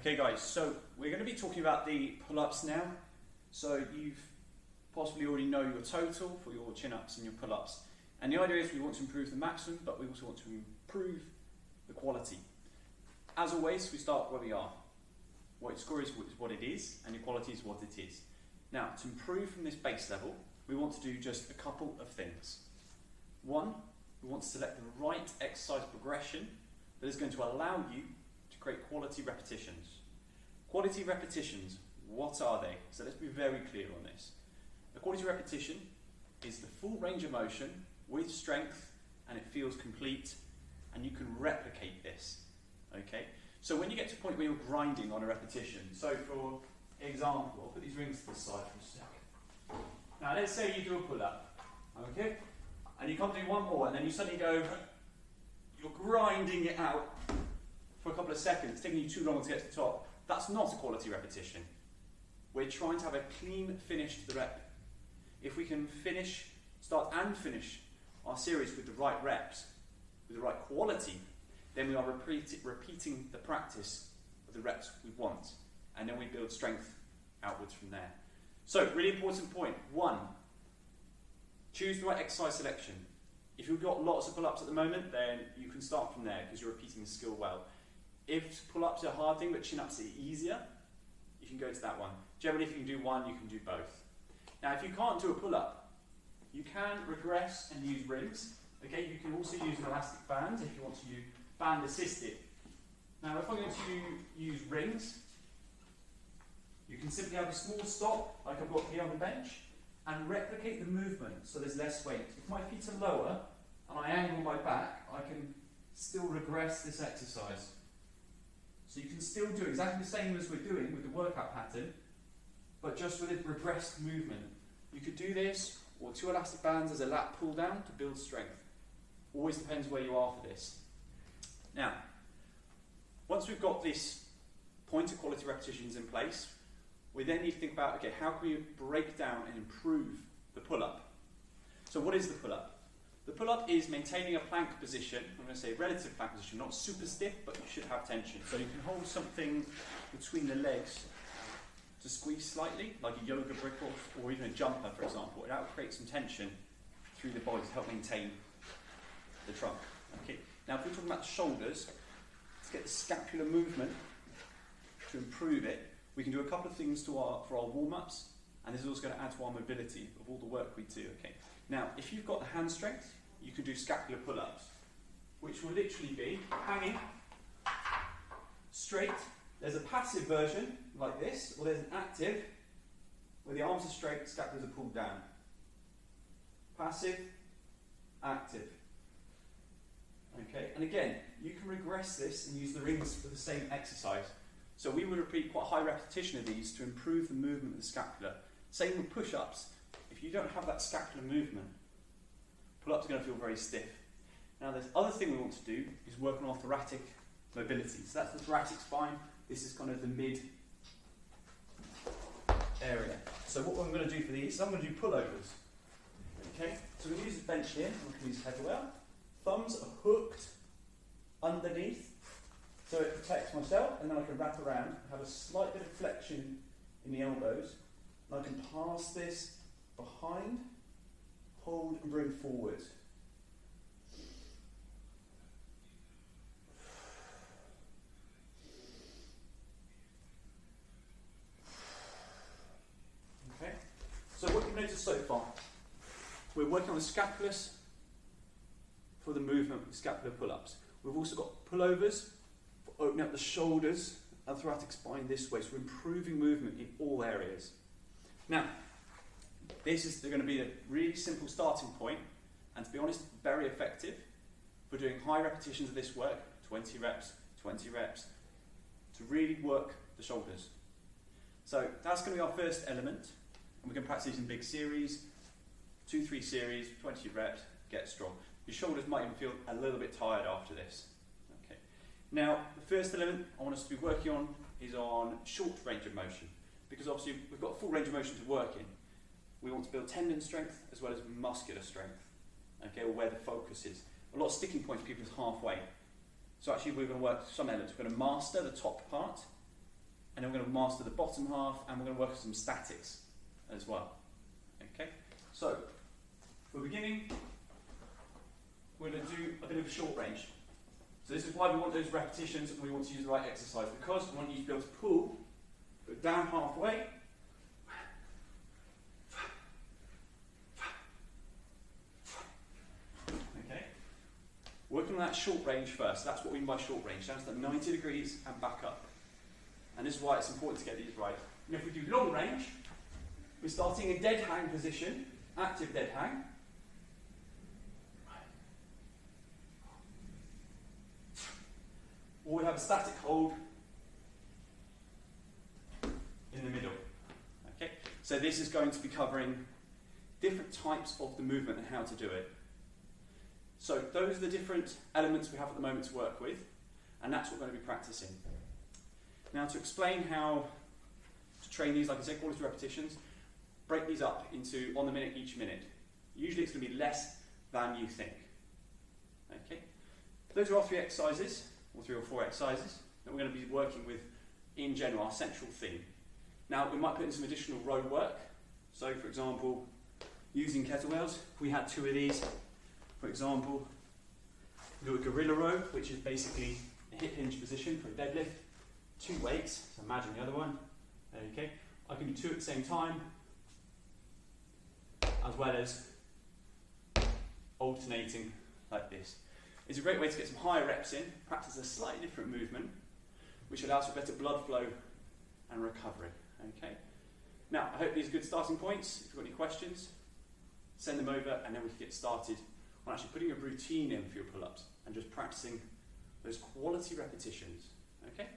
Okay guys, so we're going to be talking about the pull-ups now. So you've possibly already know your total for your chin-ups and your pull-ups. And the idea is we want to improve the maximum, but we also want to improve the quality. As always, we start where we are. What your score is what it is, and your quality is what it is. Now, to improve from this base level, we want to do just a couple of things. One, we want to select the right exercise progression that is going to allow you to create quality repetitions. Quality repetitions, what are they? So let's be very clear on this. A quality repetition is the full range of motion with strength, and it feels complete, and you can replicate this. Okay? So when you get to a point where you're grinding on a repetition, so for example, I'll put these rings to the side for a second. Now let's say you do a pull-up, okay? And you can't do one more, and then you suddenly go, you're grinding it out for a couple of seconds, it's taking you too long to get to the top. That's not a quality repetition. We're trying to have a clean finish to the rep. If we can start and finish our series with the right reps, with the right quality, then we are repeating the practice of the reps we want. And then we build strength outwards from there. So, really important point. One, choose the right exercise selection. If you've got lots of pull-ups at the moment, then you can start from there because you're repeating the skill well. If pull-ups are a hard thing, but chin-ups are easier, you can go to that one. Generally, if you can do one, you can do both. Now, if you can't do a pull-up, you can regress and use rings. Okay, you can also use an elastic band if you want to use band assisted. Now, if I'm going to use rings, you can simply have a small stop, like I've got here on the bench, and replicate the movement so there's less weight. If my feet are lower and I angle my back, I can still regress this exercise. So you can still do exactly the same as we're doing with the workout pattern, but just with a regressed movement. You could do this, or 2 elastic bands as a lat pull down to build strength. Always depends where you are for this. Now, once we've got this point of quality repetitions in place, we then need to think about, okay, how can we break down and improve the pull-up? So what is the pull-up? The pull-up is maintaining a plank position. I'm going to say relative plank position, not super stiff, but you should have tension. So you can hold something between the legs to squeeze slightly, like a yoga brick or even a jumper, for example. That will create some tension through the body to help maintain the trunk. Okay. Now, if we're talking about the shoulders, let's get the scapular movement to improve it. We can do a couple of things for our warm-ups, and this is also going to add to our mobility of all the work we do. Okay. Now, if you've got the hand strength, you can do scapular pull-ups, which will literally be hanging straight. There's a passive version, like this, or there's an active, where the arms are straight, scapulars are pulled down. Passive, active. Okay, and again, you can regress this and use the rings for the same exercise. So we would repeat quite a high repetition of these to improve the movement of the scapula. Same with push-ups. If you don't have that scapular movement, pull-ups are going to feel very stiff. Now, the other thing we want to do is work on our thoracic mobility. So that's the thoracic spine. This is kind of the mid area. So what I'm going to do for these, I'm going to do pullovers. Okay, so we're going to use the bench here. I'm going to use head well. Thumbs are hooked underneath, so it protects myself, and then I can wrap around, have a slight bit of flexion in the elbows, and I can pass this behind, hold and bring forward. Okay, so what you've noticed so far, we're working on the scapulars for the movement with scapular pull-ups. We've also got pullovers for opening up the shoulders and thoracic spine this way, so we're improving movement in all areas. Now, this is going to be a really simple starting point, and to be honest, very effective for doing high repetitions of this work, 20 reps, to really work the shoulders. So that's going to be our first element, and we can practice these in big series, 2-3 series, 20 reps, get strong. Your shoulders might even feel a little bit tired after this. Okay. Now, the first element I want us to be working on is on short range of motion, because obviously we've got full range of motion to work in. We want to build tendon strength as well as muscular strength, okay, or where the focus is. A lot of sticking points for people is halfway. So actually we're going to work some elements. We're going to master the top part, and then we're going to master the bottom half, and we're going to work with some statics as well. Okay, so for beginning, we're going to do a bit of short range. So this is why we want those repetitions and we want to use the right exercise, because we want you to be able to pull, go down halfway, okay, working on that short range first. That's what we mean by short range, down to that 90 degrees and back up. And this is why it's important to get these right. And if we do long range, we're starting a dead hang position, active dead hang. Or we have a static hold in the middle. Okay? So this is going to be covering different types of the movement and how to do it. So those are the different elements we have at the moment to work with, and that's what we're going to be practicing. Now, to explain how to train these, like I said, quality repetitions, break these up into on the minute each minute. Usually it's going to be less than you think. Okay? Those are our 3 exercises, or 3 or 4 exercises, that we're going to be working with in general, our central theme. Now, we might put in some additional row work. So, for example, using kettlebells, if we had 2 of these, for example, do a gorilla row, which is basically a hip hinge position for a deadlift. 2 weights, so imagine the other one. Okay, I can do 2 at the same time, as well as alternating like this. It's a great way to get some higher reps in, practice a slightly different movement, which allows for better blood flow and recovery. Okay. Now, I hope these are good starting points. If you've got any questions, send them over, and then we can get started on actually putting a routine in for your pull-ups and just practicing those quality repetitions. Okay.